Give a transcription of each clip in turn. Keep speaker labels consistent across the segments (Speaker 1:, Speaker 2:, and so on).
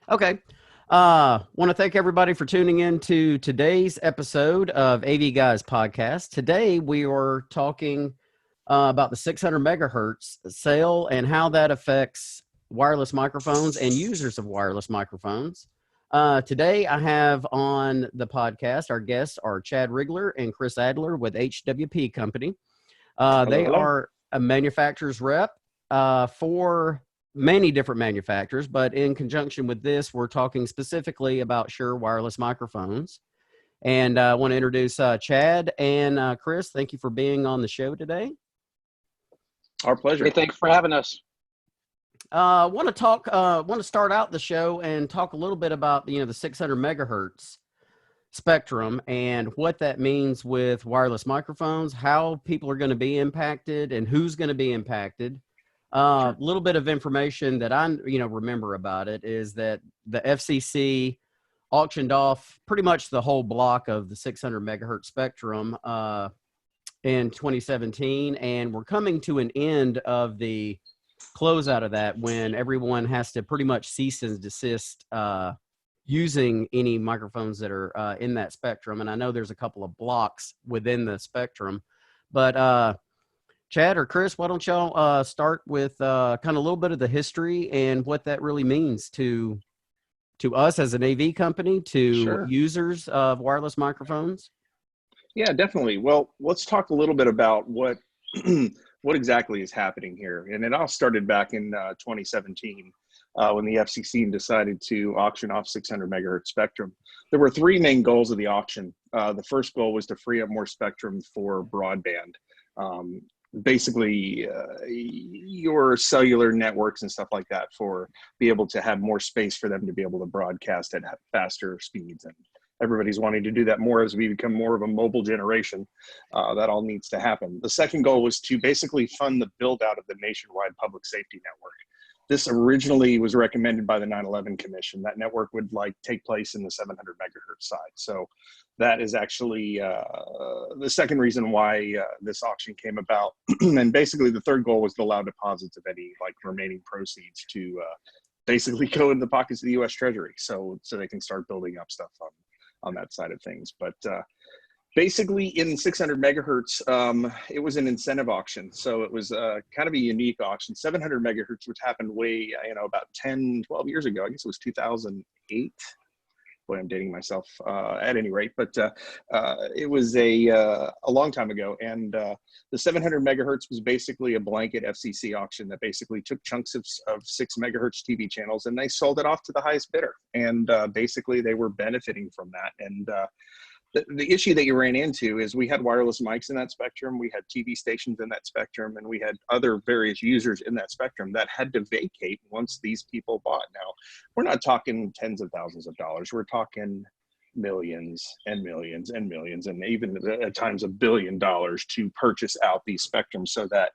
Speaker 1: Okay. Want to thank everybody for tuning in to today's episode of AV Guys Podcast. Today we are talking about the 600 megahertz sale and how that affects wireless microphones and users of wireless microphones. Today I have on the podcast, our guests are Chad Rigler and Chris Adler with HWP Company.
Speaker 2: Hello,
Speaker 1: They
Speaker 2: hello.
Speaker 1: are a manufacturer's rep for many different manufacturers, but in conjunction with this, we're talking specifically about Shure wireless microphones. And I want to introduce Chad and Chris. Thank you for being on the show today.
Speaker 2: Our
Speaker 3: Hey,
Speaker 2: pleasure.
Speaker 3: thanks for having us.
Speaker 1: Want to start out the show and talk a little bit about the 600 megahertz spectrum and what that means with wireless microphones, how people are going to be impacted, and who's going to be impacted. A little bit of information that I remember about it is that the FCC auctioned off pretty much the whole block of the 600 megahertz spectrum in 2017, and we're coming to an end of the closeout of that when everyone has to pretty much cease and desist using any microphones that are in that spectrum. And I know there's a couple of blocks within the spectrum, but Chad or Chris, why don't y'all start with kind of a little bit of the history and what that really means to us as an AV company, to
Speaker 2: Sure.
Speaker 1: users of wireless microphones?
Speaker 2: Yeah, definitely. Well, let's talk a little bit about what what exactly is happening here. And it all started back in 2017 when the FCC decided to auction off 600 megahertz spectrum. There were three main goals of the auction. The first goal was to free up more spectrum for broadband. Basically, your cellular networks and stuff like that, for be able to have more space for them to be able to broadcast at faster speeds. And everybody's wanting to do that more as we become more of a mobile generation. That all needs to happen. The second goal was to basically fund the build out of the nationwide public safety network. This originally was recommended by the 9/11 Commission. That network would take place in the 700 megahertz side. So that is actually the second reason why this auction came about. And basically the third goal was to allow deposits of any remaining proceeds to basically go in the pockets of the U.S. Treasury, so they can start building up stuff on that side of things. But basically in 600 megahertz, it was an incentive auction. So it was kind of a unique auction. 700 megahertz, which happened way, about 10, 12 years ago. I guess it was 2008. Boy, I'm dating myself at any rate, but it was a long time ago. And the 700 megahertz was basically a blanket FCC auction that basically took chunks of 6 megahertz TV channels and they sold it off to the highest bidder. And basically they were benefiting from that. And the issue that you ran into is we had wireless mics in that spectrum, we had TV stations in that spectrum, and we had other various users in that spectrum that had to vacate once these people bought. Now, we're not talking tens of thousands of dollars. We're talking millions and millions and millions, and even at times $1 billion to purchase out these spectrums so that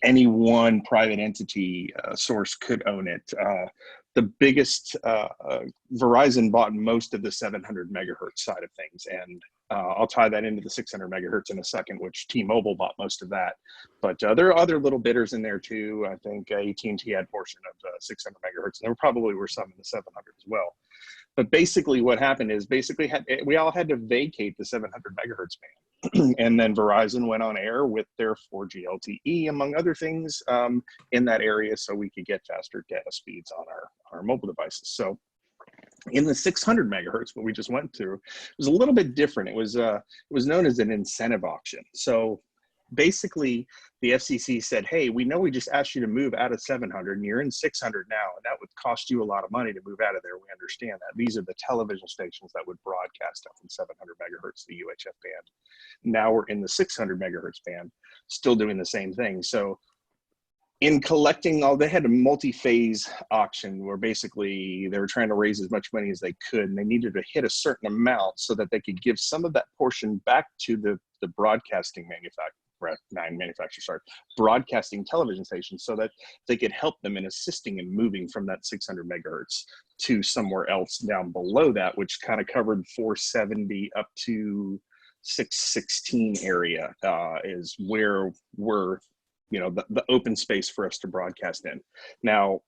Speaker 2: any one private entity source could own it. The biggest, Verizon bought most of the 700 megahertz side of things. And I'll tie that into the 600 megahertz in a second, which T-Mobile bought most of that. But there are other little bidders in there too. I think AT&T had a portion of 600 megahertz. And there probably were some in the 700 as well. But basically what happened is we all had to vacate the 700 megahertz band. And then Verizon went on air with their 4G LTE, among other things, in that area so we could get faster data speeds on our mobile devices. So in the 600 megahertz, what we just went through, was a little bit different. It was known as an incentive auction. So basically the FCC said, hey, we know we just asked you to move out of 700 and you're in 600 now, and that would cost you a lot of money to move out of there. We understand that. These are the television stations that would broadcast up from 700 megahertz, the UHF band. Now we're in the 600 megahertz band, still doing the same thing. So in collecting they had a multi-phase auction where basically they were trying to raise as much money as they could, and they needed to hit a certain amount so that they could give some of that portion back to the broadcasting broadcasting television stations so that they could help them in assisting in moving from that 600 megahertz to somewhere else down below that, which kind of covered 470 up to 616 area is where we're the open space for us to broadcast in. Now,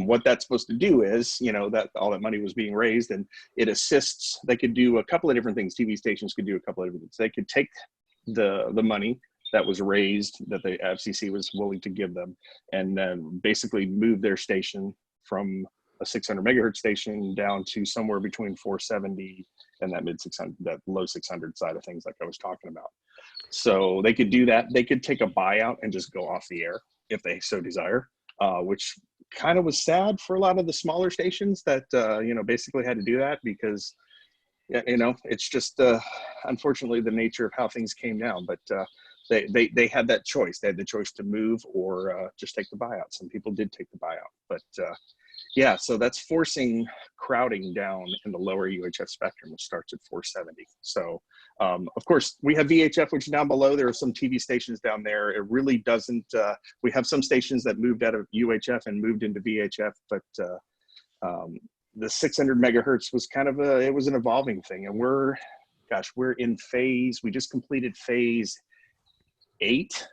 Speaker 2: what that's supposed to do is, that all that money was being raised, and it assists. They could do a couple of different things. TV stations could do a couple of different things. They could take the money that was raised, that the FCC was willing to give them, and then basically move their station from a 600 megahertz station down to somewhere between 470 and that mid 600, that low 600 side of things, like I was talking about. So they could do that. They could take a buyout and just go off the air if they so desire, which kind of was sad for a lot of the smaller stations that, basically had to do that, because, it's just, unfortunately, the nature of how things came down. But they had that choice. They had the choice to move or just take the buyout. Some people did take the buyout. But yeah, so that's forcing crowding down in the lower UHF spectrum, which starts at 470. So, of course, we have VHF, which is down below. There are some TV stations down there. It really doesn't, we have some stations that moved out of UHF and moved into VHF, but the 600 megahertz was kind of it was an evolving thing. And we're in phase, we just completed phase 8,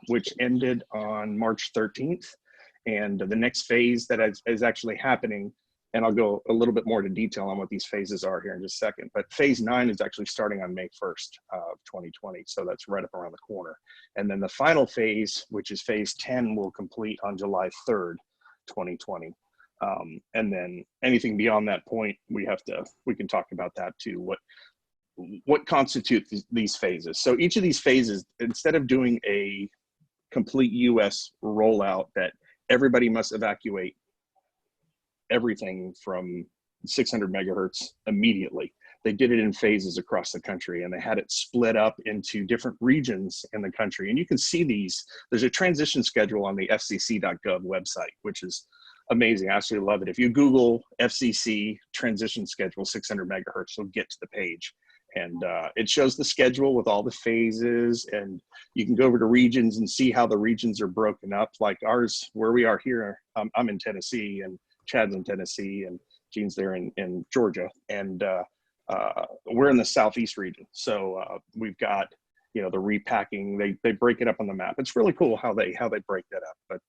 Speaker 2: which ended on March 13th. And the next phase that is actually happening, and I'll go a little bit more to detail on what these phases are here in just a second, but phase 9 is actually starting on May 1st of 2020. So that's right up around the corner. And then the final phase, which is phase 10, will complete on July 3rd, 2020. And then anything beyond that point, we can talk about that too. What constitutes these phases? So each of these phases, instead of doing a complete US rollout that everybody must evacuate everything from 600 megahertz immediately, they did it in phases across the country, and they had it split up into different regions in the country. And you can see these. There's a transition schedule on the fcc.gov website, which is amazing. I absolutely love it. If you Google FCC transition schedule 600 megahertz, you'll get to the page. And it shows the schedule with all the phases, and you can go over to regions and see how the regions are broken up. Like ours, where we are here, I'm in Tennessee, and Chad's in Tennessee, and Gene's there in Georgia. And we're in the Southeast region. So we've got, the repacking, they break it up on the map. It's really cool how they break that up. But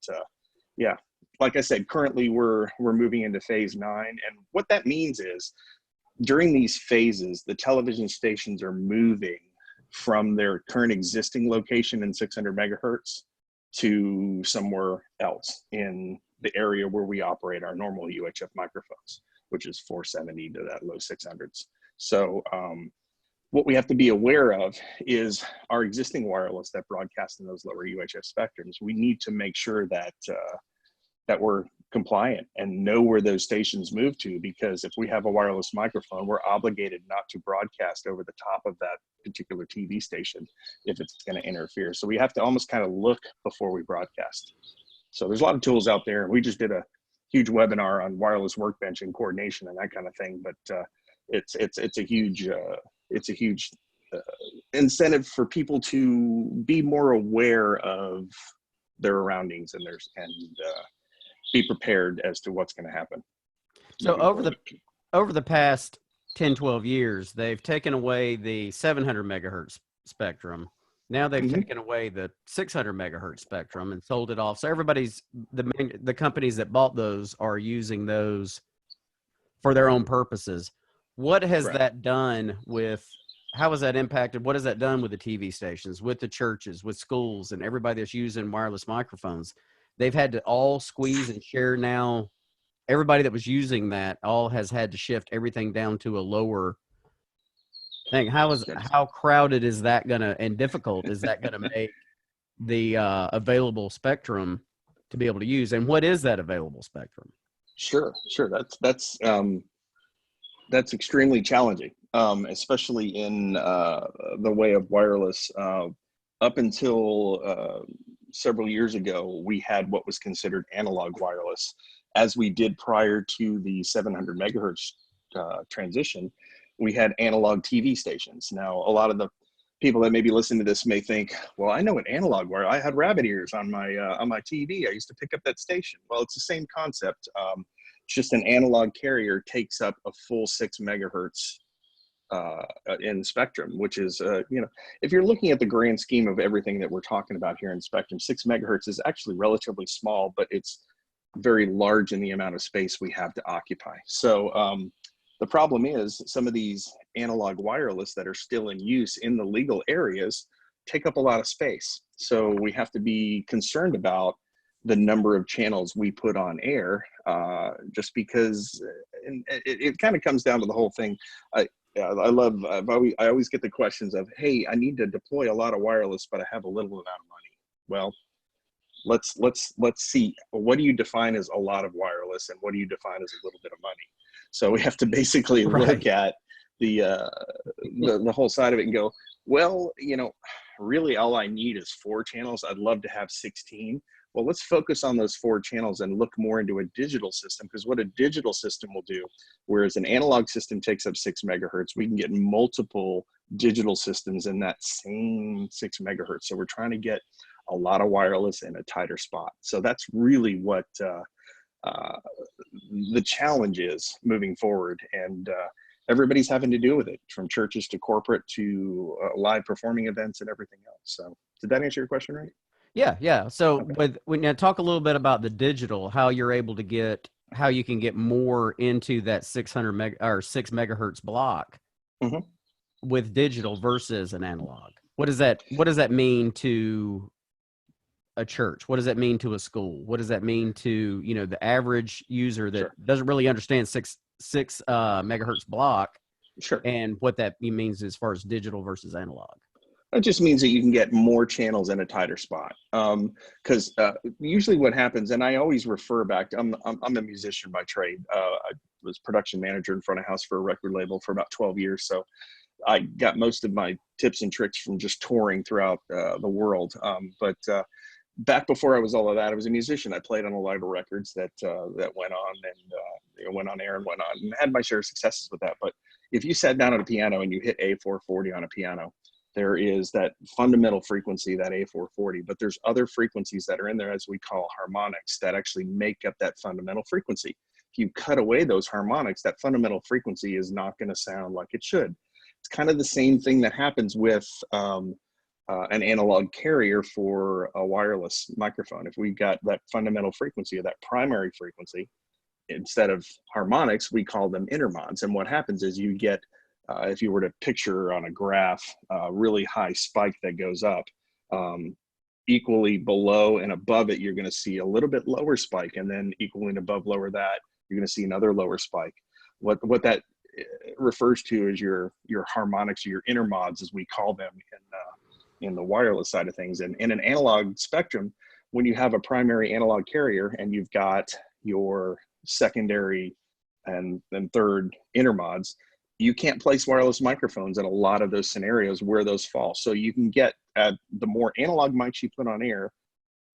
Speaker 2: yeah, like I said, currently we're moving into phase 9. And what that means is, during these phases, the television stations are moving from their current existing location in 600 megahertz to somewhere else in the area where we operate our normal UHF microphones, which is 470 to that low 600s. So what we have to be aware of is our existing wireless that broadcasts in those lower UHF spectrums. We need to make sure that that we're compliant and know where those stations move to, because if we have a wireless microphone, we're obligated not to broadcast over the top of that particular TV station if it's going to interfere. So we have to almost kind of look before we broadcast. So there's a lot of tools out there, and we just did a huge webinar on wireless workbench and coordination and that kind of thing. But it's a huge incentive for people to be more aware of their surroundings and be prepared as to what's going to happen.
Speaker 1: So over the past 10, 12 years, they've taken away the 700 megahertz spectrum. Now they've taken away the 600 megahertz spectrum and sold it off. So the companies that bought those are using those for their own purposes. What has that done how has that impacted? What has that done with the TV stations, with the churches, with schools, and everybody that's using wireless microphones? They've had to all squeeze and share now. Everybody that was using that all has had to shift everything down to a lower thing. How crowded is that and difficult is that gonna make the available spectrum to be able to use? And what is that available spectrum?
Speaker 2: Sure. That's extremely challenging, especially in the way of wireless. Up until several years ago, we had what was considered analog wireless, as we did prior to the 700 megahertz transition. We had analog TV stations. Now, a lot of the people that may be listening to this may think, well, I know what analog wireless. I had rabbit ears on my TV. I used to pick up that station. Well, it's the same concept. It's just an analog carrier takes up a full 6 megahertz in spectrum, which is, if you're looking at the grand scheme of everything that we're talking about here in spectrum, 6 megahertz is actually relatively small, but it's very large in the amount of space we have to occupy. So the problem is some of these analog wireless that are still in use in the legal areas take up a lot of space. So we have to be concerned about the number of channels we put on air, just because it kind of comes down to the whole thing. I always get the questions of, hey, I need to deploy a lot of wireless, but I have a little amount of money. Well, let's see, what do you define as a lot of wireless and what do you define as a little bit of money? So we have to basically look at the whole side of it and go, well, you know, really all I need is 4 channels. I'd love to have 16. Well, let's focus on those 4 channels and look more into a digital system, because what a digital system will do, whereas an analog system takes up 6 megahertz, we can get multiple digital systems in that same 6 megahertz. So we're trying to get a lot of wireless in a tighter spot. So that's really what the challenge is moving forward. And everybody's having to deal with it, from churches to corporate to live performing events and everything else. So did that answer your question right?
Speaker 1: Yeah. So
Speaker 2: Okay.
Speaker 1: when you talk a little bit about the digital, how you're able to get, how you can get more into that 600 meg or 6 megahertz block
Speaker 2: Mm-hmm.
Speaker 1: with digital versus an analog. What does that mean to a church? What does that mean to a school? What does that mean to, you know, the average user that
Speaker 2: Sure.
Speaker 1: doesn't really understand six megahertz block,
Speaker 2: Sure.
Speaker 1: and what that means as far as digital versus analog?
Speaker 2: It just means that you can get more channels in a tighter spot. Because usually what happens, and I always refer back to, I'm a musician by trade. I was production manager in front of house for a record label for about 12 years. So I got most of my tips and tricks from just touring throughout the world. But back before I was all of that, I was a musician. I played on a lot of records that went on and went on air and went on, and had my share of successes with that. But if you sat down at a piano and you hit A440 on a piano, there is that fundamental frequency, that A440, but there's other frequencies that are in there, as we call harmonics, that actually make up that fundamental frequency. If you cut away those harmonics, that fundamental frequency is not going to sound like it should. It's kind of the same thing that happens with an analog carrier for a wireless microphone. If we got that fundamental frequency, or that primary frequency, instead of harmonics, we call them intermods. And what happens is you get, if you were to picture on a graph, a really high spike that goes up, equally below and above it, you're going to see a little bit lower spike, and then equally and above lower that, you're going to see another lower spike. What that refers to is your harmonics, or your intermods, as we call them in the wireless side of things. And in an analog spectrum, when you have a primary analog carrier and you've got your secondary and third intermods, you can't place wireless microphones in a lot of those scenarios where those fall. So you can get, the more analog mics you put on air,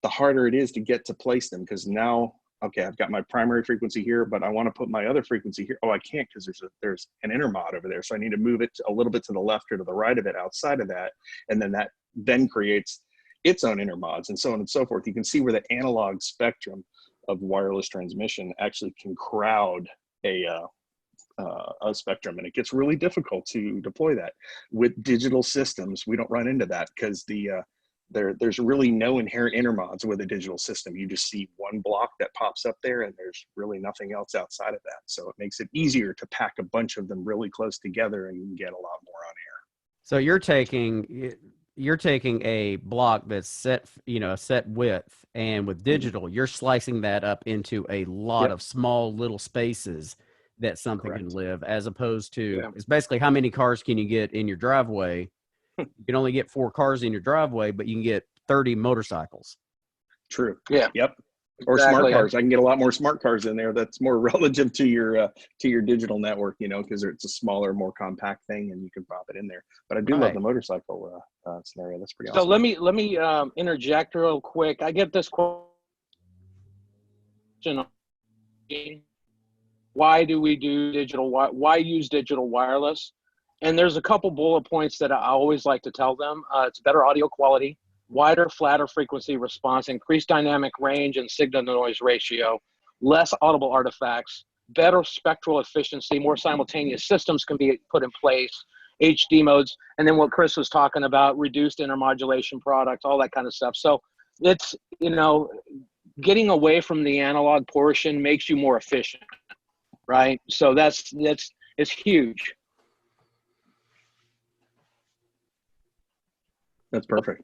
Speaker 2: the harder it is to get to place them, because now, okay, I've got my primary frequency here, but I want to put my other frequency here. Oh, I can't, because there's an intermod over there. So I need to move it a little bit to the left or to the right of it, outside of that. And then that then creates its own intermods, and so on and so forth. You can see where the analog spectrum of wireless transmission actually can crowd a spectrum, and it gets really difficult to deploy that. With digital systems, we don't run into that, because there's really no inherent intermods with a digital system. You just see one block that pops up there, and there's really nothing else outside of that. So it makes it easier to pack a bunch of them really close together, and you can get a lot more on air.
Speaker 1: So you're taking a block that's set, you know, a set width, and with digital, you're slicing that up into a lot
Speaker 2: Yep.
Speaker 1: of small little spaces that something
Speaker 2: Correct.
Speaker 1: can live, as opposed to,
Speaker 2: Yeah.
Speaker 1: it's basically how many cars can you get in your driveway. You can only get 4 cars in your driveway, but you can get 30 motorcycles.
Speaker 2: True.
Speaker 3: Yeah.
Speaker 2: Yep. Or smart
Speaker 3: Exactly.
Speaker 2: cars. I can get a lot more smart cars in there. That's more relative to your digital network, you know, because it's a smaller, more compact thing, and you can pop it in there. But I do love the motorcycle scenario. That's pretty
Speaker 3: So
Speaker 2: awesome.
Speaker 3: let me interject real quick. I get this question: why do we do digital? Why use digital wireless? And there's a couple bullet points that I always like to tell them. It's better audio quality, wider, flatter frequency response, increased dynamic range and signal-to-noise ratio, less audible artifacts, better spectral efficiency, more simultaneous systems can be put in place, HD modes, and then what Chris was talking about, reduced intermodulation products, all that kind of stuff. So it's, you know, getting away from the analog portion makes you more efficient, right? So it's huge.
Speaker 2: That's perfect.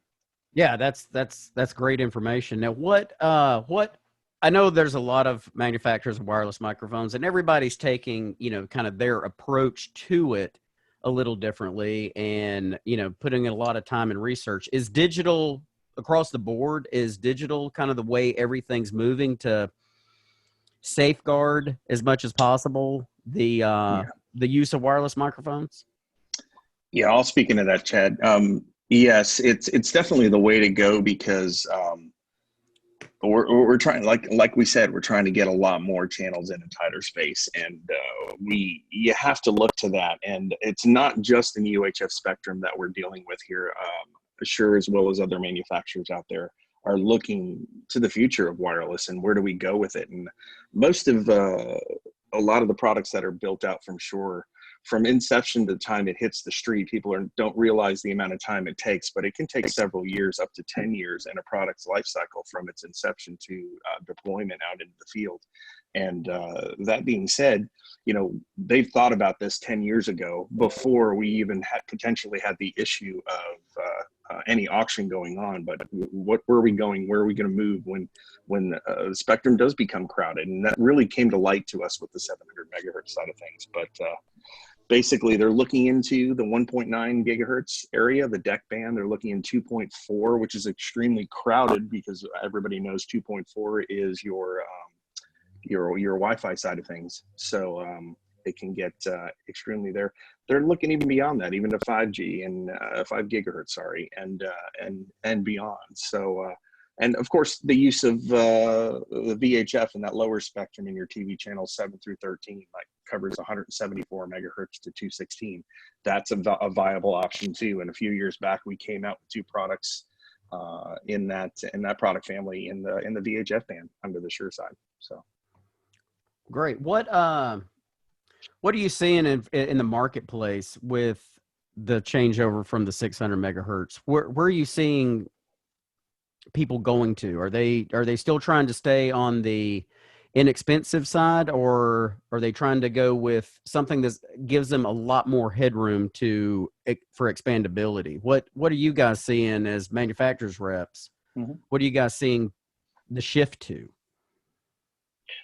Speaker 1: Yeah, that's great information. Now, what I know there's a lot of manufacturers of wireless microphones, and everybody's taking, kind of their approach to it a little differently, and putting in a lot of time and research. Is digital across the board? Is digital kind of the way everything's moving to safeguard as much as possible the use of wireless microphones?
Speaker 2: Yeah, I'll speak into that, Chad. Yes, it's definitely the way to go, because we're trying, like we said, we're trying to get a lot more channels in a tighter space, and you have to look to that. And it's not just an UHF spectrum that we're dealing with here. Shure, as well as other manufacturers out there, are looking to the future of wireless and where do we go with it. And most of a lot of the products that are built out from Shure, from inception to the time it hits the street, people don't realize the amount of time it takes, but it can take several years, up to 10 years in a product's life cycle, from its inception to deployment out into the field. And that being said, they've thought about this 10 years ago, before we even potentially had the issue of any auction going on. But where are we going? Where are we going to move when the spectrum does become crowded? And that really came to light to us with the 700 megahertz side of things. But basically, they're looking into the 1.9 gigahertz area, the deck band. They're looking in 2.4, which is extremely crowded, because everybody knows 2.4 is your Wi-Fi side of things. So it can get extremely there. They're looking even beyond that, even to 5G and 5 gigahertz, sorry, and beyond. So and of course, the use of the VHF and that lower spectrum in your TV channels 7 through 13, like, covers 174 megahertz to 216. That's a viable option too. And a few years back, we came out with 2 products in that product family in the VHF band under the Shure side. So
Speaker 1: great. What are you seeing in the marketplace with the changeover from the 600 megahertz? Where are you seeing people going to? Are they still trying to stay on the inexpensive side, or are they trying to go with something that gives them a lot more headroom for expandability? What are you guys seeing as manufacturers reps?
Speaker 2: Mm-hmm.
Speaker 1: What are you guys seeing the shift to?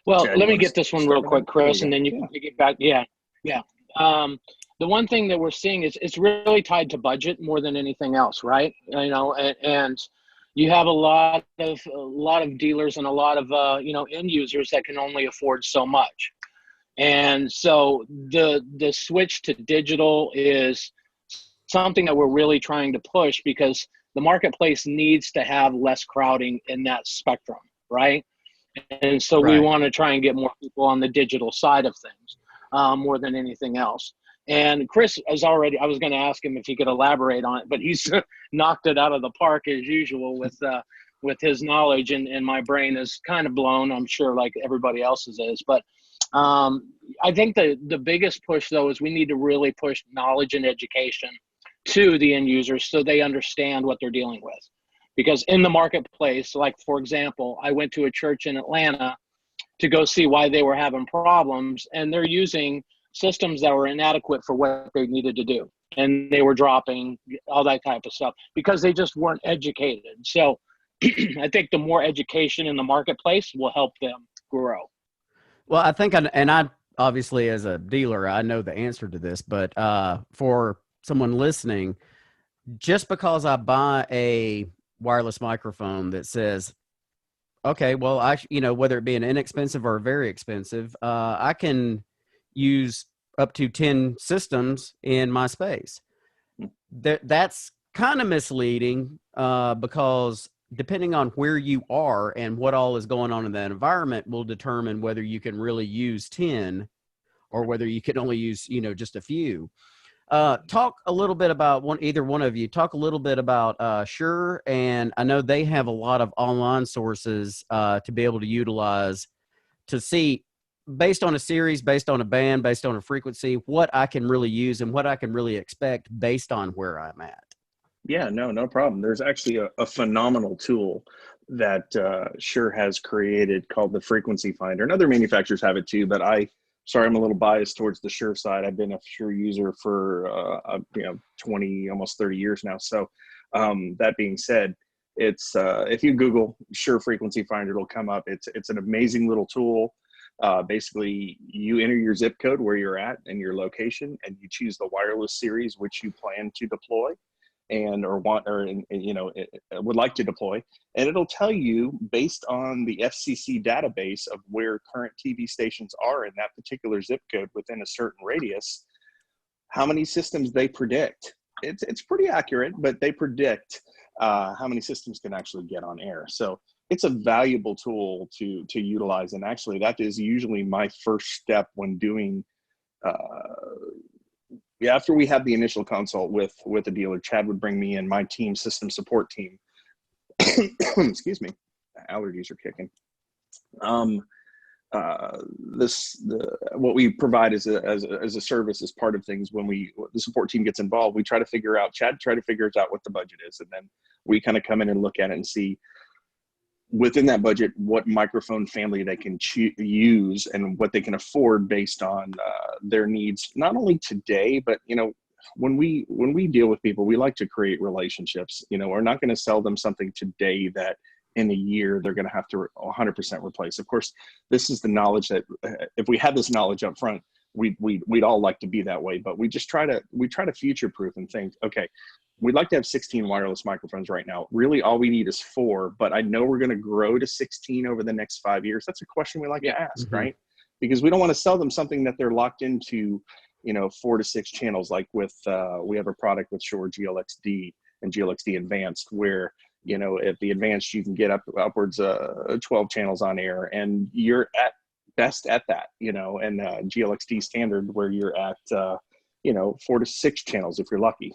Speaker 3: Well,
Speaker 2: Chad,
Speaker 3: let me get this one real quick, Chris, and then you can pick it back. Yeah. The one thing that we're seeing is it's really tied to budget more than anything else, right? And you have a lot of dealers and a lot of end users that can only afford so much. And so the switch to digital is something that we're really trying to push, because the marketplace needs to have less crowding in that spectrum, right? And so we want to try and get more people on the digital side of things, more than anything else. And Chris I was going to ask him if he could elaborate on it, but he's knocked it out of the park as usual with his knowledge, and my brain is kind of blown, I'm sure, like everybody else's is. But I think the biggest push, though, is we need to really push knowledge and education to the end users so they understand what they're dealing with. Because in the marketplace, like, for example, I went to a church in Atlanta to go see why they were having problems, and they're using systems that were inadequate for what they needed to do. And they were dropping all that type of stuff because they just weren't educated. So I think the more education in the marketplace will help them grow.
Speaker 1: Well, I think, I obviously, as a dealer, I know the answer to this, but for someone listening, just because I buy a wireless microphone that says, okay, well, whether it be an inexpensive or very expensive, I can use up to 10 systems in my space. That's kind of misleading, because depending on where you are and what all is going on in that environment will determine whether you can really use 10 or whether you can only use, just a few. Talk a little bit about either one of you. Talk a little bit about Shure, and I know they have a lot of online sources to be able to utilize to see, based on a series, based on a band, based on a frequency, what I can really use and what I can really expect based on where I'm at.
Speaker 2: Yeah, no problem. There's actually a phenomenal tool that Shure has created called the Frequency Finder, and other manufacturers have it too. But sorry, I'm a little biased towards the Shure side. I've been a Shure user for 20, almost 30 years now. So that being said, it's if you Google Shure Frequency Finder, it'll come up. It's an amazing little tool. Basically, you enter your zip code where you're at and your location, and you choose the wireless series which you plan to deploy and or want or would like to deploy, and it'll tell you based on the FCC database of where current TV stations are in that particular zip code within a certain radius, how many systems they predict. It's pretty accurate, but they predict how many systems can actually get on air. So it's a valuable tool to utilize, and actually that is usually my first step when doing after we had the initial consult with a dealer. Chad would bring me in my team, system support team. Excuse me, allergies are kicking. What we provide as a service as part of things. When the support team gets involved, we try to figure out, Chad try to figure out what the budget is, and then we kind of come in and look at it and see within that budget what microphone family they can use and what they can afford based on their needs, not only today, but when we deal with people, we like to create relationships. We're not going to sell them something today that in a year they're going to have to 100% replace. Of course, this is the knowledge that if we had this knowledge up front, we'd all like to be that way, but we try to future proof and think, okay, we'd like to have 16 wireless microphones right now. Really, all we need is 4, but I know we're going to grow to 16 over the next 5 years. That's a question we like to ask, right? Because we don't want to sell them something that they're locked into, 4 to 6 channels. Like with, we have a product with Shure GLXD and GLXD Advanced, where, at the Advanced, you can get upwards 12 channels on air, and you're at best at that, and GLXD Standard, where you're at, 4 to 6 channels if you're lucky.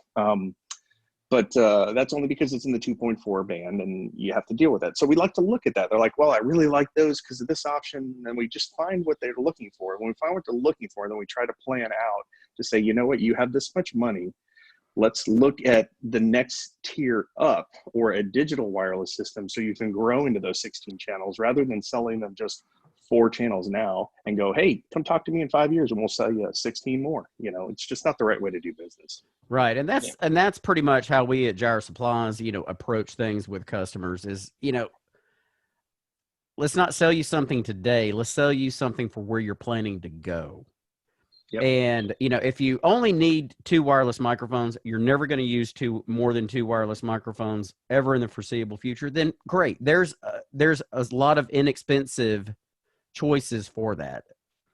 Speaker 2: But that's only because it's in the 2.4 band, and you have to deal with that. So we like to look at that. They're like, well, I really like those because of this option. And we just find what they're looking for. When we find what they're looking for, then we try to plan out to say, you know what, you have this much money. Let's look at the next tier up, or a digital wireless system, so you can grow into those 16 channels rather than selling them just 4 channels now and go, hey, come talk to me in 5 years and we'll sell you 16 more. It's just not the right way to do business.
Speaker 1: Right. And that's pretty much how we at Gyro Supplies, approach things with customers is, let's not sell you something today. Let's sell you something for where you're planning to go. Yep. And, if you only need 2 wireless microphones, you're never going to use more than 2 wireless microphones ever in the foreseeable future, then great. There's a lot of inexpensive choices for that.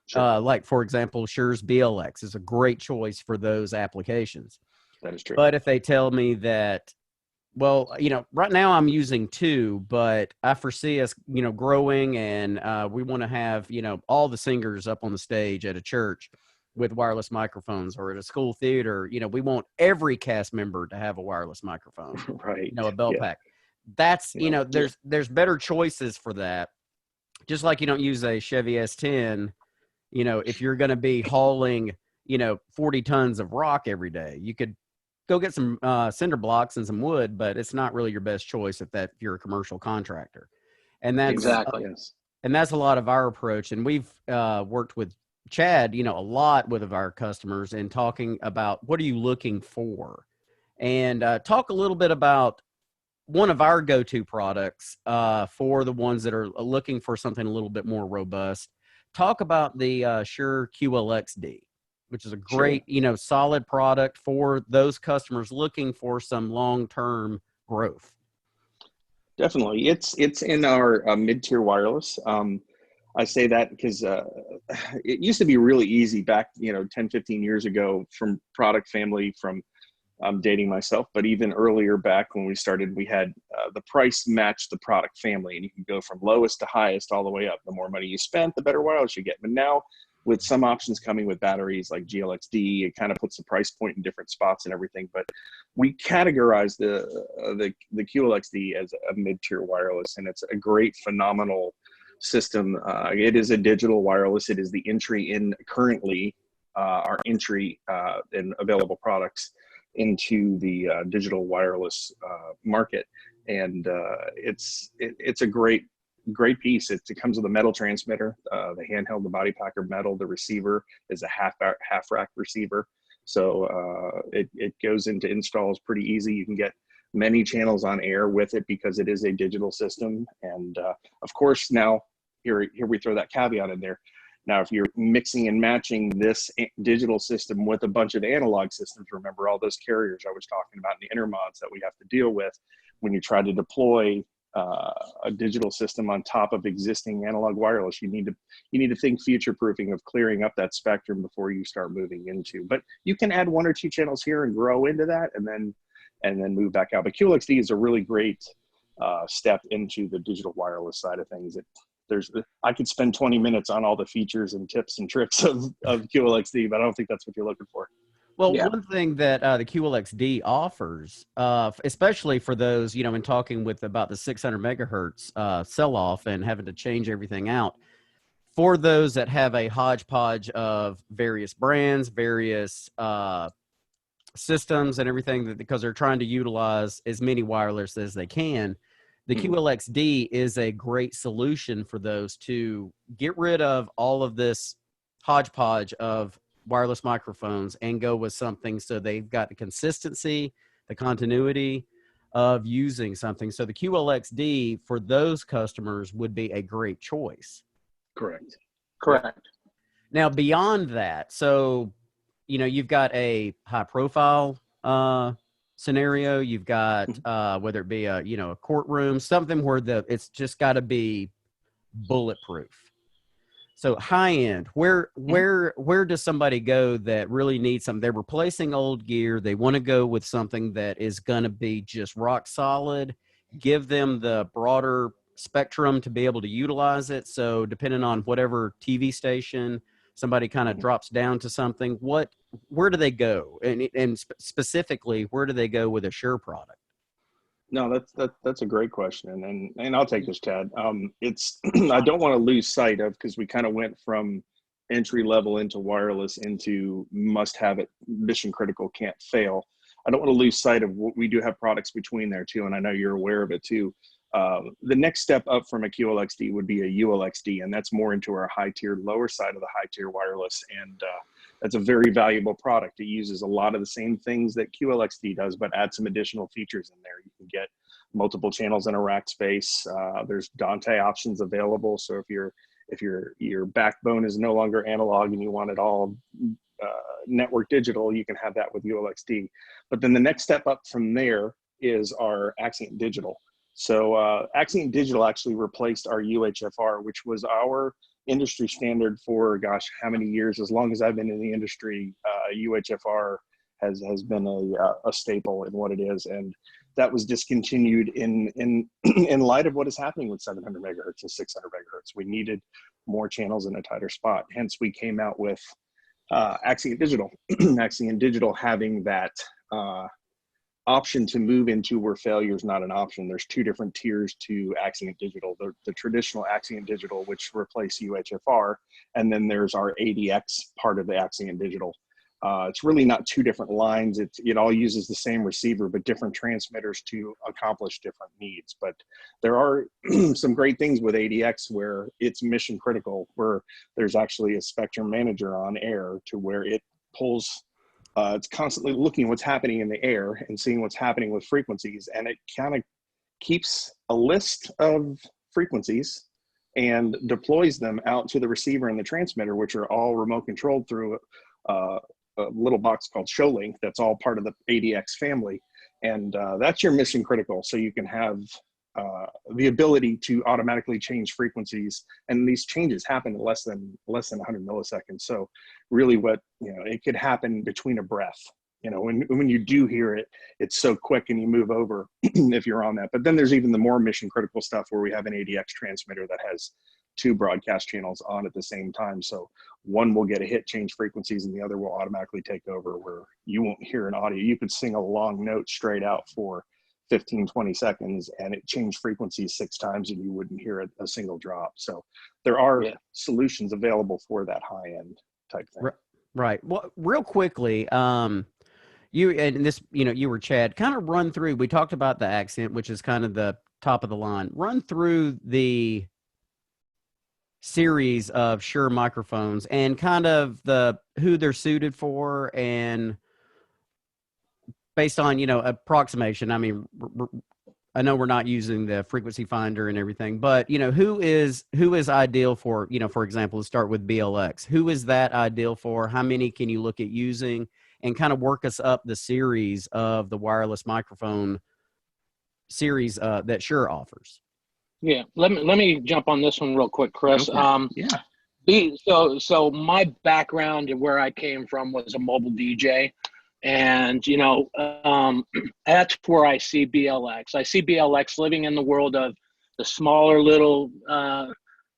Speaker 1: Sure. Like, for example, Shure's BLX is a great choice for those applications.
Speaker 2: That is true.
Speaker 1: But if they tell me that, well, right now I'm using 2, but I foresee us, growing, and we want to have, all the singers up on the stage at a church with wireless microphones, or at a school theater, we want every cast member to have a wireless microphone,
Speaker 2: right?
Speaker 1: A belt pack. That's, there's better choices for that. Just like you don't use a Chevy S10, if you're going to be hauling, 40 tons of rock every day, you could go get some cinder blocks and some wood, but it's not really your best choice if you're a commercial contractor. And that's
Speaker 3: exactly.
Speaker 1: And that's a lot of our approach. And we've worked with Chad, a lot with our customers, and talking about what are you looking for, and talk a little bit about one of our go-to products for the ones that are looking for something a little bit more robust. Talk about the Shure UlxD, which is a great, solid product for those customers looking for some long-term growth.
Speaker 2: Definitely. It's in our mid-tier wireless. I say that because it used to be really easy back, 10, 15 years ago, from product family, from I'm dating myself, but even earlier back when we started, we had the price matched the product family, and you can go from lowest to highest all the way up. The more money you spent, the better wireless you get. But now, with some options coming with batteries like GLXD, it kind of puts the price point in different spots and everything. But we categorize the UlxD as a mid-tier wireless, and it's a great, phenomenal system. It is a digital wireless. It is the entry in currently our entry in available products into the digital wireless market. And it's a great piece. It comes with a metal transmitter, the handheld, the body pack are metal. The receiver is a half rack receiver. So it goes into installs pretty easy. You can get many channels on air with it because it is a digital system. And of course, now here we throw that caveat in there. Now, if you're mixing and matching this digital system with a bunch of analog systems, remember all those carriers I was talking about, and the intermods that we have to deal with when you try to deploy a digital system on top of existing analog wireless. You need to think future proofing of clearing up that spectrum before you start moving into. But you can add 1 or 2 channels here and grow into that, and then move back out. But QLXD is a really great step into the digital wireless side of things. I could spend 20 minutes on all the features and tips and tricks of QLXD, but I don't think that's what you're looking for.
Speaker 1: Well, yeah. One thing that the QLXD offers, especially for those, in talking about the 600 megahertz sell-off and having to change everything out, for those that have a hodgepodge of various brands, various systems and everything, because they're trying to utilize as many wireless as they can, the QLXD is a great solution for those to get rid of all of this hodgepodge of wireless microphones and go with something so they've got the consistency, the continuity of using something. So the QLXD for those customers would be a great choice.
Speaker 2: Correct.
Speaker 1: Now, beyond that, so, you've got a high profile scenario, you've got whether it be a courtroom, something where it's just got to be bulletproof. So high end, where does somebody go that really needs something? They're replacing old gear. They want to go with something that is going to be just rock solid, give them the broader spectrum to be able to utilize it. So depending on whatever TV station somebody kind of drops down to something, where do they go? And specifically, where do they go with a Shure product?
Speaker 2: No, that's a great question, and I'll take this, Chad. It's I don't want to lose sight of, because we kind of went from entry level into wireless into must have it, mission critical, can't fail. I don't want to lose sight of what we do have products between there too, and I know you're aware of it too. The next step up from a QLXD would be a ULXD, and that's more into our high tier, lower side of the high tier wireless, and that's a very valuable product. It uses a lot of the same things that QLXD does, but add some additional features in there. You can get multiple channels in a rack space. There's Dante options available. So if your backbone is no longer analog and you want it all network digital, you can have that with ULXD. But then the next step up from there is our Axient Digital. So Axient Digital actually replaced our UHFR, which was our industry standard for, gosh, how many years? As long as I've been in the industry, UHFR has been a staple in what it is, and that was discontinued in light of what is happening with 700 megahertz and 600 megahertz. We needed more channels in a tighter spot. Hence, we came out with Axient Digital. Axient Digital having that option to move into where failure is not an option. There's 2 different tiers to Axient Digital. The traditional Axient Digital, which replace UHFR, and then there's our ADX part of the Axient Digital. It's really not 2 different lines. It all uses the same receiver, but different transmitters to accomplish different needs. But there are some great things with ADX where it's mission critical, where there's actually a spectrum manager on air to where it pulls. It's constantly looking what's happening in the air and seeing what's happening with frequencies, and it kind of keeps a list of frequencies and deploys them out to the receiver and the transmitter, which are all remote controlled through a little box called ShowLink. That's all part of the ADX family, and that's your mission critical. So you can have the ability to automatically change frequencies, and these changes happen in less than 100 milliseconds. So really, it could happen between a breath. When you do hear it, it's so quick, and you move over if you're on that. But then there's even the more mission critical stuff where we have an ADX transmitter that has 2 broadcast channels on at the same time. So one will get a hit, change frequencies, and the other will automatically take over, where you won't hear an audio. You could sing a long note straight out for 15, 20 seconds, and it changed frequencies 6 times, and you wouldn't hear a single drop. So there are solutions available for that high end type thing.
Speaker 1: Right. Well, real quickly, You and this, you were Chad. Kind of run through. We talked about the accent, which is kind of the top of the line. Run through the series of Shure microphones and kind of who they're suited for, and based on approximation. I mean, I know we're not using the frequency finder and everything, but who is ideal for, for example, let's start with BLX. Who is that ideal for? How many can you look at using, and kind of work us up the series of the wireless microphone series that Shure offers?
Speaker 3: Yeah, let me jump on this one real quick, Chris.
Speaker 2: Yeah.
Speaker 3: So my background and where I came from was a mobile DJ. And, that's where I see BLX. I see BLX living in the world of the smaller little,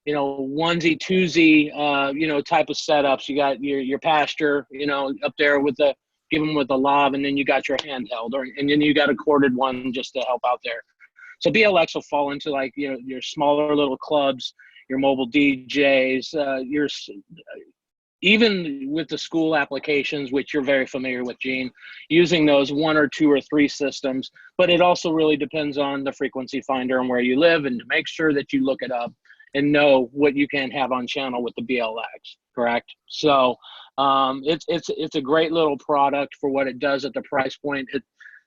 Speaker 3: onesie, twosie, type of setups. You got your pastor, up there with give them with the lav, and then you got your handheld, and then you got a corded one just to help out there. So BLX will fall into like, your smaller little clubs, your mobile DJs, even with the school applications, which you're very familiar with, Gene, using those 1 or 2 or 3 systems. But it also really depends on the frequency finder and where you live, and to make sure that you look it up and know what you can have on channel with the BLX, correct? So it's a great little product for what it does at the price point.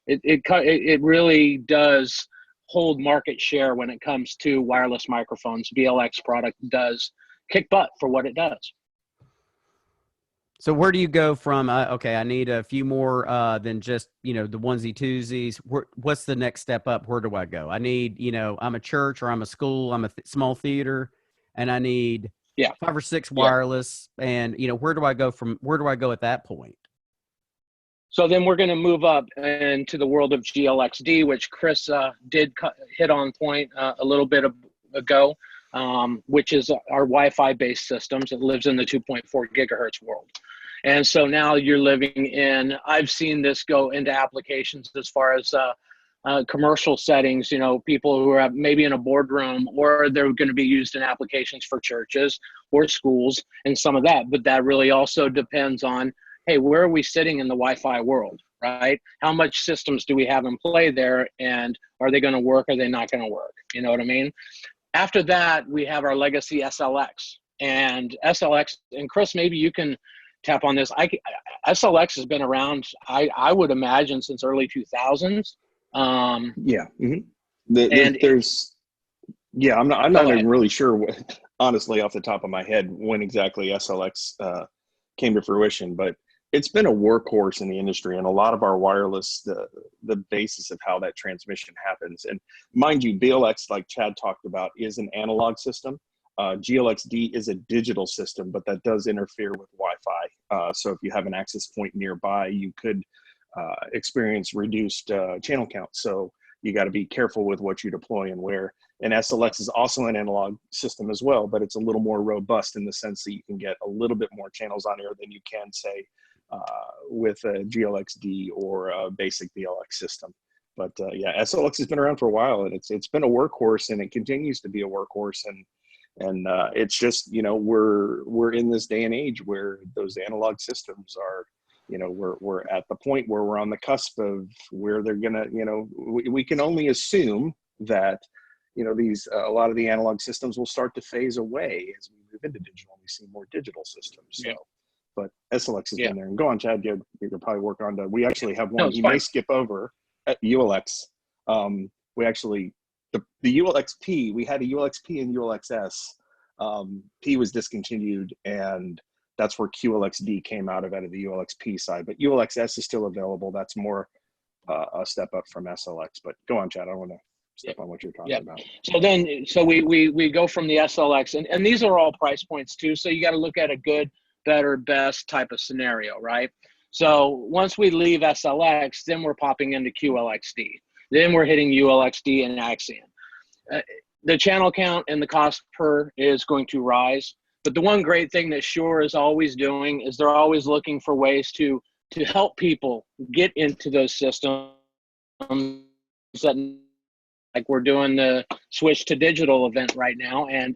Speaker 3: It really does hold market share when it comes to wireless microphones. BLX product does kick butt for what it does.
Speaker 1: So where do you go from, okay, I need a few more than just, the onesie twosies. What's the next step up? Where do I go? I need, I'm a church, or I'm a school, I'm a small theater, and I need 5 or 6 wireless. And, where do I go at that point?
Speaker 3: So then we're going to move up into the world of GLXD, which Chris did hit on point a little bit ago, which is our Wi-Fi based systems. It lives in the 2.4 gigahertz world. And so now you're living in, I've seen this go into applications as far as commercial settings, people who are maybe in a boardroom, or they're going to be used in applications for churches or schools and some of that. But that really also depends on, hey, where are we sitting in the Wi-Fi world, right? How much systems do we have in play there? And are they going to work? Are they not going to work? You know what I mean? After that, we have our legacy SLX. And SLX, and Chris, maybe you can tap on this. SLX has been around, I would imagine, since early 2000s.
Speaker 2: Yeah. Mm-hmm. I'm not even really sure honestly, off the top of my head, when exactly SLX came to fruition, but it's been a workhorse in the industry, and a lot of our wireless, the basis of how that transmission happens. And mind you, BLX, like Chad talked about, is an analog system. GLXD is a digital system, but that does interfere with Wi-Fi. So if you have an access point nearby, you could experience reduced channel count. So you got to be careful with what you deploy and where. And SLX is also an analog system as well, but it's a little more robust in the sense that you can get a little bit more channels on air than you can, say, with a GLXD or a basic BLX system. But SLX has been around for a while, and it's been a workhorse, and it continues to be a workhorse. And it's just, we're in this day and age where those analog systems are, we're at the point where we're on the cusp of where they're gonna, we can only assume that, these a lot of the analog systems will start to phase away as we move into digital. We see more digital systems. So, but SLX has been there. And go on, Chad. You could probably work on that. We actually have one. You may skip over at ULX. We actually the ULXP. We had a ULXP and ULXS. P was discontinued, and that's where QLXD came out of the ULXP side. But ULXS is still available. That's more a step up from SLX. But go on, Chad. I don't want to step on what you're talking about.
Speaker 3: So we go from the SLX, and these are all price points too. So you got to look at a good, better, best type of scenario, right? So once we leave SLX, then we're popping into QLXD. Then we're hitting ULXD and Axion. The channel count and the cost per is going to rise. But the one great thing that Shure is always doing is they're always looking for ways to help people get into those systems. That, like, we're doing the switch to digital event right now, and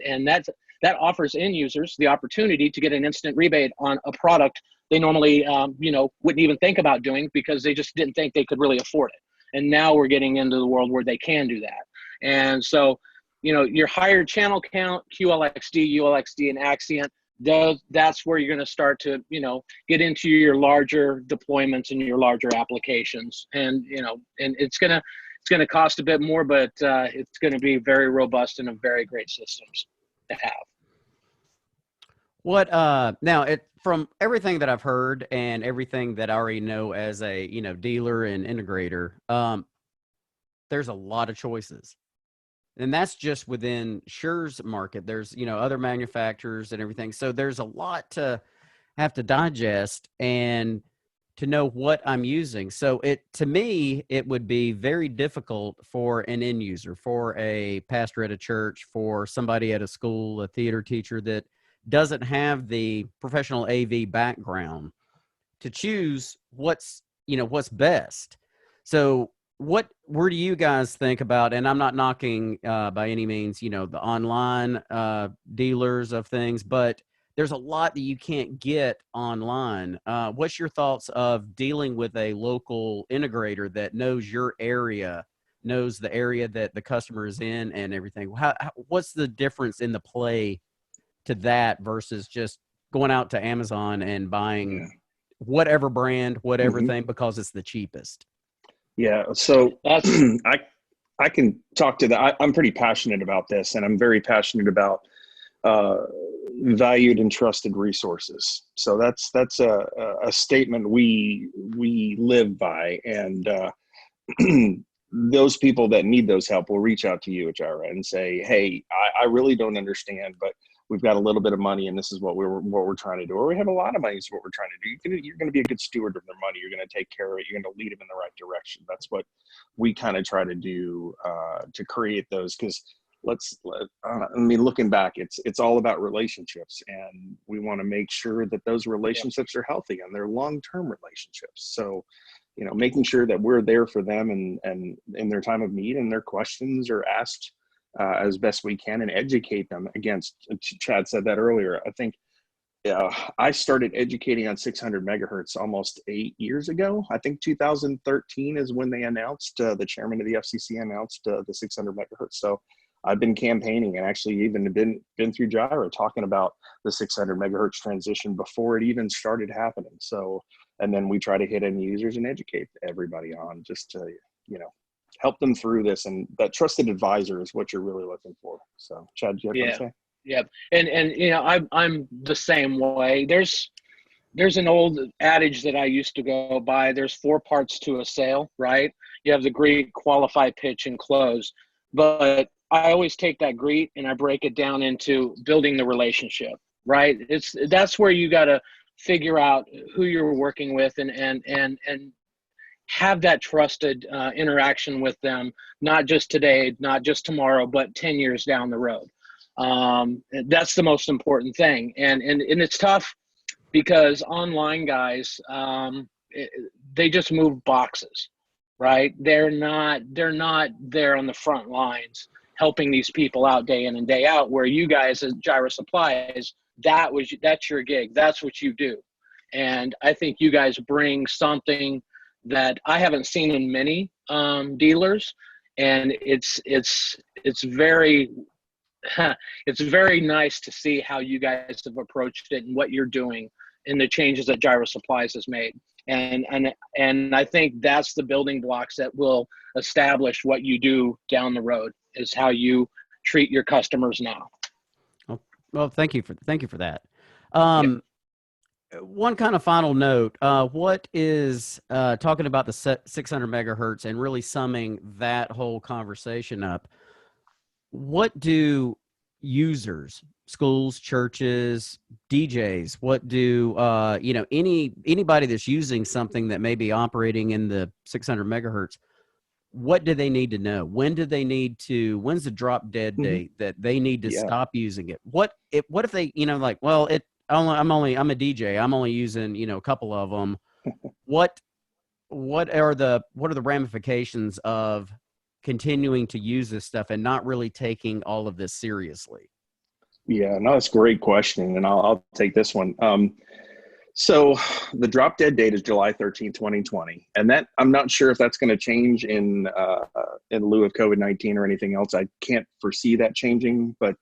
Speaker 3: that offers end users the opportunity to get an instant rebate on a product they normally, wouldn't even think about doing because they just didn't think they could really afford it. And now we're getting into the world where they can do that. And so, your higher channel count, QLXD, ULXD, and Accent, that's where you're going to start to, get into your larger deployments and your larger applications. And, and it's going to cost a bit more, but it's going to be very robust and a very great systems to have.
Speaker 1: What now from everything that I've heard and everything that I already know as a dealer and integrator, there's a lot of choices, and that's just within Shure's market. There's other manufacturers and everything, so there's a lot to have to digest and to know what I'm using. So to me it would be very difficult for an end user, for a pastor at a church, for somebody at a school, a theater teacher that doesn't have the professional AV background to choose what's best. So where do you guys think about, and I'm not knocking by any means, the online dealers of things, but there's a lot that you can't get online. What's your thoughts of dealing with a local integrator that knows your area, knows the area that the customer is in and everything? What's the difference in the play to that versus just going out to Amazon and buying whatever brand, whatever thing, because it's the cheapest?
Speaker 2: Yeah. So I can talk to that. I'm pretty passionate about this, and I'm very passionate about valued and trusted resources. So that's a statement we live by, and those people that need those help will reach out to you at Gyra and say, hey, I really don't understand, but we've got a little bit of money and this is what we're trying to do. Or we have a lot of money, this is what we're trying to do. You're going to be a good steward of their money. You're going to take care of it. You're going to lead them in the right direction. That's what we kind of try to do to create those. Because looking back, it's all about relationships, and we want to make sure that those relationships are healthy and they're long-term relationships. So, making sure that we're there for them and in their time of need, and their questions are asked as best we can, and educate them against. Chad said that earlier. I think I started educating on 600 megahertz almost 8 years ago. I think 2013 is when they announced, the chairman of the FCC announced the 600 megahertz. So I've been campaigning and actually even been through Gyra talking about the 600 megahertz transition before it even started happening. So, and then we try to hit end users and educate everybody on, just to, help them through this. And that trusted advisor is what you're really looking for. So Chad, do you have something to say?
Speaker 3: Yeah. And I'm the same way. There's an old adage that I used to go by. There's 4 parts to a sale, right? You have the greet, qualify, pitch, and close. But I always take that greet and I break it down into building the relationship, right? That's where you got to figure out who you're working with and have that trusted interaction with them, not just today, not just tomorrow, but 10 years down the road. That's the most important thing. And it's tough because online guys, they just move boxes, right? They're not there on the front lines helping these people out day in and day out, where you guys at Gyra Supplies, that's your gig. That's what you do. And I think you guys bring something that I haven't seen in many dealers, and it's very it's very nice to see how you guys have approached it and what you're doing and the changes that Gyra Supplies has made. And I think that's the building blocks that will establish what you do down the road, is how you treat your customers now.
Speaker 1: Well, thank you for that. One kind of final note, what is, talking about the 600 megahertz and really summing that whole conversation up, what do users, schools, churches, DJs, what do, anybody that's using something that may be operating in the 600 megahertz, what do they need to know? When's the drop dead date that they need to stop using it? What if they, I'm a DJ, I'm only using, a couple of them. What are the ramifications of continuing to use this stuff and not really taking all of this seriously?
Speaker 2: Yeah, no, that's a great question, and I'll take this one. So the drop dead date is July 13th, 2020, and that I'm not sure if that's going to change in lieu of COVID-19 or anything else. I can't foresee that changing, but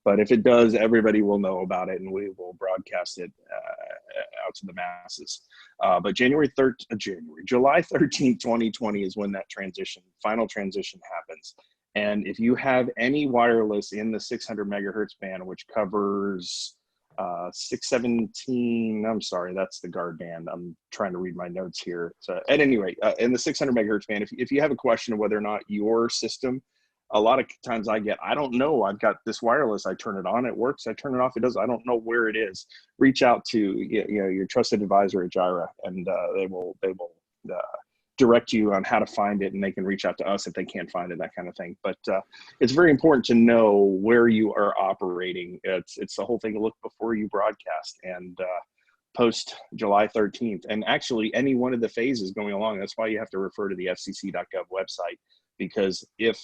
Speaker 2: if it does, everybody will know about it, and we will broadcast it out to the masses. But July 13th, 2020 is when that final transition happens. And if you have any wireless in the 600 megahertz band, which covers 617, I'm sorry, that's the guard band. I'm trying to read my notes here. So at any rate, in the 600 megahertz band, if you have a question of whether or not your system, a lot of times I don't know, I've got this wireless, I turn it on, it works, I turn it off, it does, I don't know where it is. Reach out to your trusted advisor at Jira, and they will direct you on how to find it, and they can reach out to us if they can't find it, that kind of thing. But it's very important to know where you are operating. It's the whole thing to look before you broadcast, and post July 13th. And actually any one of the phases going along, that's why you have to refer to the fcc.gov website, because if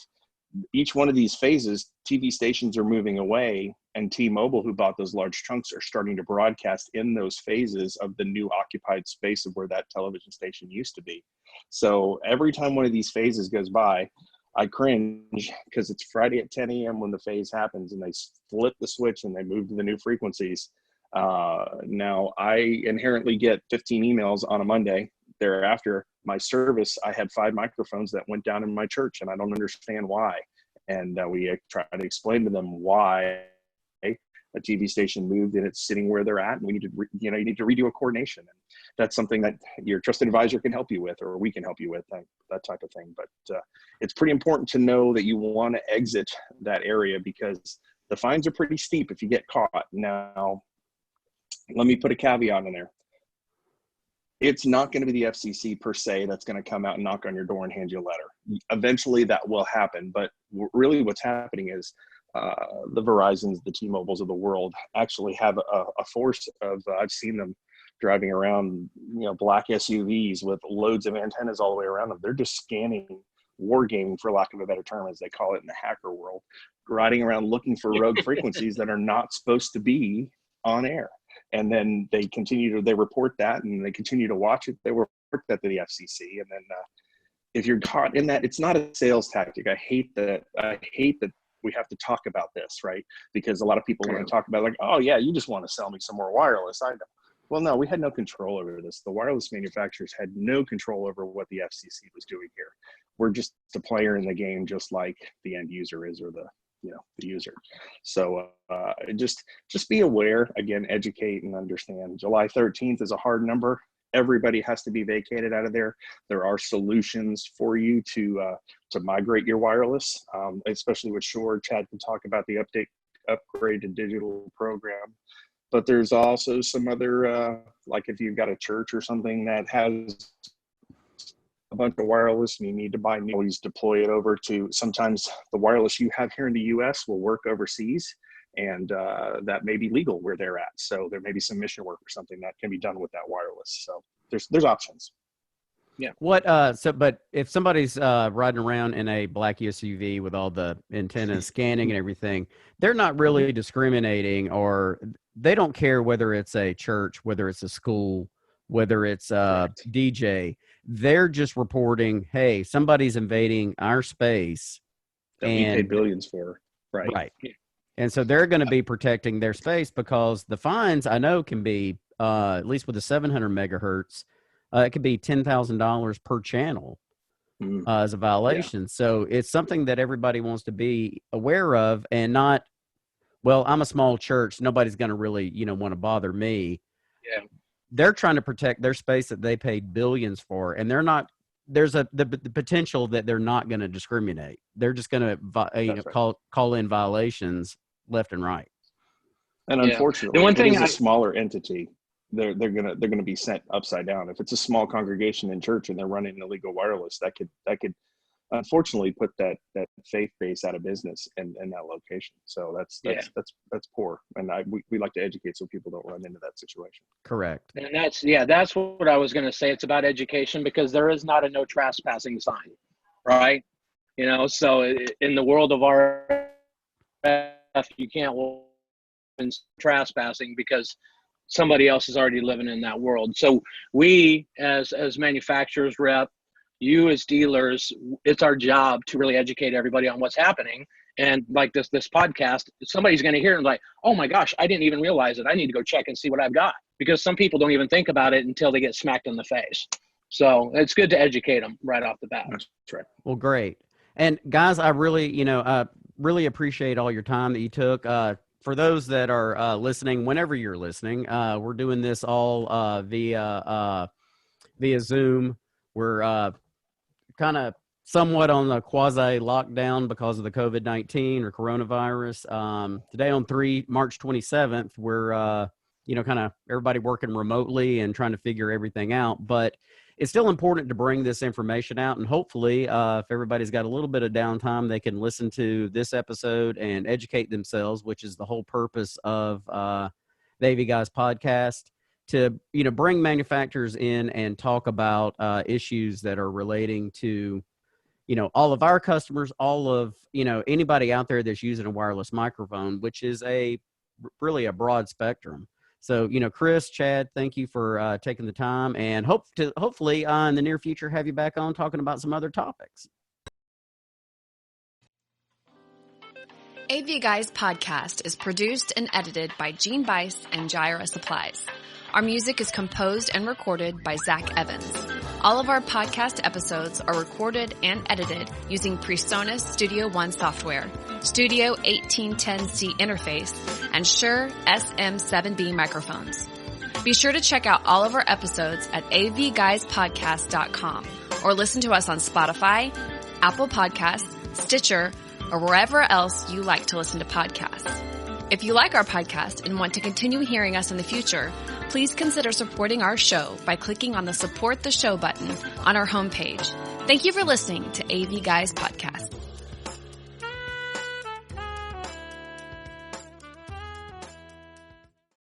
Speaker 2: each one of these phases, TV stations are moving away, and T-Mobile, who bought those large chunks, are starting to broadcast in those phases of the new occupied space of where that television station used to be. So every time one of these phases goes by, I cringe, because it's Friday at 10 a.m. when the phase happens, and they flip the switch and they move to the new frequencies. Now, I inherently get 15 emails on a Monday. Thereafter, my service, I had 5 microphones that went down in my church, and I don't understand why. And we try to explain to them why a TV station moved and it's sitting where they're at, and we need to, you need to redo a coordination. And that's something that your trusted advisor can help you with, or we can help you with, that type of thing. But it's pretty important to know that you want to exit that area, because the fines are pretty steep if you get caught. Now, let me put a caveat in there. It's not going to be the FCC per se that's going to come out and knock on your door and hand you a letter. Eventually that will happen, but really what's happening is the Verizons, the T-Mobiles of the world actually have a force of, I've seen them driving around, black SUVs with loads of antennas all the way around them. They're just scanning, wargaming, for lack of a better term, as they call it in the hacker world, riding around looking for rogue frequencies that are not supposed to be on air. And then they report that, and they continue to watch it. They report that to the FCC. And then if you're caught in that, it's not a sales tactic. I hate that we have to talk about this, right? Because a lot of people want to talk about, like, oh yeah, you just want to sell me some more wireless. I know. Well, no, we had no control over this. The wireless manufacturers had no control over what the FCC was doing here. We're just a player in the game, just like the end user is, or the user. So just be aware, again, educate and understand. July 13th is a hard number. Everybody has to be vacated out of there. There are solutions for you to migrate your wireless, especially with Shure. Chad can talk about the upgrade to digital program. But there's also some other, like if you've got a church or something that has a bunch of wireless and you need to buy new, always deploy it over to, sometimes the wireless you have here in the US will work overseas, and that may be legal where they're at. So there may be some mission work or something that can be done with that wireless. So there's options.
Speaker 3: Yeah.
Speaker 1: But if somebody's riding around in a black SUV with all the antennas scanning and everything, they're not really discriminating, or they don't care whether it's a church, whether it's a school, whether it's a DJ. They're just reporting, hey, somebody's invading our space
Speaker 2: that we pay billions for. Right.
Speaker 1: And so they're going to be protecting their space, because the fines, I know, can be, at least with the 700 megahertz, it could be $10,000 per channel as a violation. Yeah. So it's something that everybody wants to be aware of, and not, well, I'm a small church, nobody's going to really, want to bother me.
Speaker 3: Yeah.
Speaker 1: They're trying to protect their space that they paid billions for, and they're not. There's the potential that they're not going to discriminate. They're just going to call in violations left and right.
Speaker 2: And unfortunately, it is a smaller entity. They're gonna be sent upside down. If it's a small congregation in church and they're running illegal wireless, that could unfortunately put that faith base out of business in that location. So that's poor. And we like to educate so people don't run into that situation.
Speaker 1: Correct.
Speaker 3: And that's what I was going to say. It's about education, because there is not a no trespassing sign, right? So in the world of RF, you can't been trespassing because somebody else is already living in that world. So we, as manufacturers rep, you as dealers, it's our job to really educate everybody on what's happening. And like this podcast, somebody's going to hear and like, oh my gosh, I didn't even realize it. I need to go check and see what I've got, because some people don't even think about it until they get smacked in the face. So it's good to educate them right off the bat.
Speaker 2: That's right.
Speaker 1: Well, great. And guys, I really, really appreciate all your time that you took. For those that are listening, whenever you're listening, we're doing this all via Zoom. We're kind of somewhat on a quasi lockdown because of the COVID-19 or coronavirus. Today on March 27th, we're, kind of everybody working remotely and trying to figure everything out. But it's still important to bring this information out. And hopefully, if everybody's got a little bit of downtime, they can listen to this episode and educate themselves, which is the whole purpose of the AV Guys podcast, to, bring manufacturers in and talk about issues that are relating to, all of our customers, all of, anybody out there that's using a wireless microphone, which is really a broad spectrum. So, Chris, Chad, thank you for taking the time, and hopefully in the near future have you back on talking about some other topics.
Speaker 4: AV Guys podcast is produced and edited by Gene Bice and Gyra Supplies. Our music is composed and recorded by Zach Evans. All of our podcast episodes are recorded and edited using PreSonus Studio One software, Studio 1810C interface, and Shure SM7B microphones. Be sure to check out all of our episodes at avguyspodcast.com or listen to us on Spotify, Apple Podcasts, Stitcher, or wherever else you like to listen to podcasts. If you like our podcast and want to continue hearing us in the future, please consider supporting our show by clicking on the Support the Show button on our homepage. Thank you for listening to AV Guys Podcast.